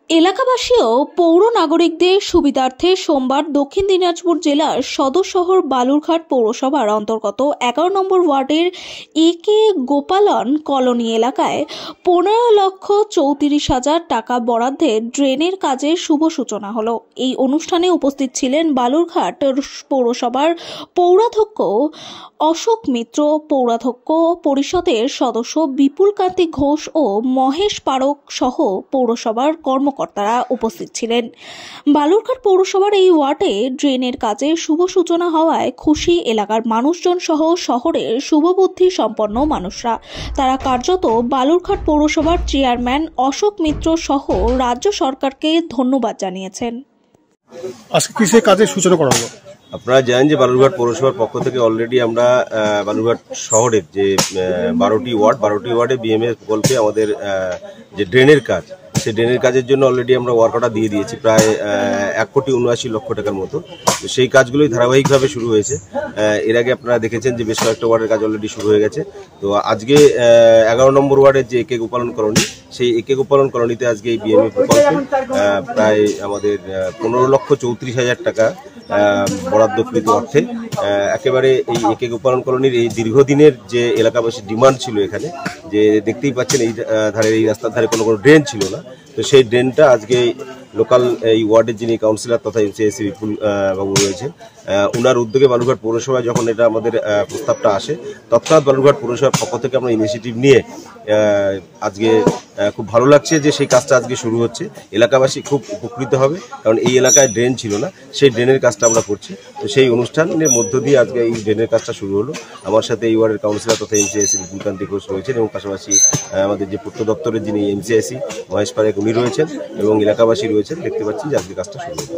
এলাকাবাসীও পৌর নাগরিকদের সুবিধার্থে সোমবার দক্ষিণ দিনাজপুর জেলার সদর শহর বালুরঘাট পৌরসভার অন্তর্গত 11 নম্বর ওয়ার্ডের একে গোপালন কলোনি এলাকায় 15,34,000 টাকা বরাদ্দে ড্রেনের কাজের শুভ সূচনা হলো। এই অনুষ্ঠানে উপস্থিত ছিলেন বালুরঘাট পৌরসভার পৌরাধ্যক্ষ অশোক মিত্র, পৌরাধ্যক্ষ পরিষদের সদস্য বিপুল কান্তি ঘোষ ও মহেশ পারক সহ পৌরসভার কর্মকর্তারা উপস্থিত ছিলেন। বালুরঘাট পৌরসভার এই ওয়ার্ডে ড্রেনের কাজে শুভ সূচনা হওয়ায় খুশি এলাকার মানুষজন সহ শহরের শুভবুদ্ধি সম্পন্ন মানুষরা। তারা কার্যত বালুরঘাট পৌরসভার চেয়ারম্যান অশোক মিত্র সহ রাজ্য সরকারকে ধন্যবাদ জানিয়েছেন। আজকে কিসের কাজের সূচনা করা হলো? আপনারা জানেন যে বালুরঘাট পৌরসভার পক্ষ থেকে অলরেডি আমরা বালুরঘাট শহরের যে 12টি ওয়ার্ডে বিএমএস প্রকল্পে আমাদের যে ড্রেনের কাজ, সেই ড্রেনের কাজের জন্য অলরেডি আমরা ওয়ার্ক অর্ডার দিয়ে দিয়েছি প্রায় 1,79,00,000 টাকার মতো। তো সেই কাজগুলোই ধারাবাহিকভাবে শুরু হয়েছে। এর আগে আপনারা দেখেছেন যে বেশ কয়েকটা ওয়ার্ডের কাজ অলরেডি শুরু হয়ে গেছে। তো আজকে 11 নম্বর ওয়ার্ডের যে একে গোপালন কলোনি, সেই একে গোপালন কলোনিতে আজকে এই বিএমএ প্রকল্পে প্রায় আমাদের 15,34,000 টাকা বরাদ্দকৃত অর্থে একেবারে এই একে গোপালন কলোনির এই দীর্ঘদিনের যে এলাকাবাসীর ডিমান্ড ছিল এখানে, যে দেখতেই পাচ্ছেন এই ধারে, এই রাস্তার ধারে কোনো ড্রেন ছিল না। তো সেই ড্রেনটা আজকে লোকাল এই ওয়ার্ডের যিনি কাউন্সিলর তথা এমসিআইসি বিপুল বাবু রয়েছেন, ওনার উদ্যোগে বালুরঘাট পৌরসভায় যখন এটা আমাদের প্রস্তাবটা আসে, তৎক্ষণাৎ বালুরঘাট পৌরসভার পক্ষ থেকে আমরা ইনিশিয়েটিভ নিয়ে আজকে খুব ভালো লাগছে যে সেই কাজটা আজকে শুরু হচ্ছে। এলাকাবাসী খুব উপকৃত হবে, কারণ এই এলাকায় ড্রেন ছিল না, সেই ড্রেনের কাজটা আমরা করছি। তো সেই অনুষ্ঠানের মধ্য দিয়ে আজকে এই ড্রেনের কাজটা শুরু হলো। আমার সাথে এই ওয়ার্ডের কাউন্সিলর তথা এমসিআইসি বিপুল কান্তি ঘোষ রয়েছেন, এবং পাশাপাশি আমাদের যে পূর্ত দপ্তরের যিনি এমসিআইসি মহেশ পারেক উনি রয়েছেন, এবং এলাকাবাসী রয়েছেন। দেখতে পাচ্ছি যে আজকে কাজটা শুরু হলো।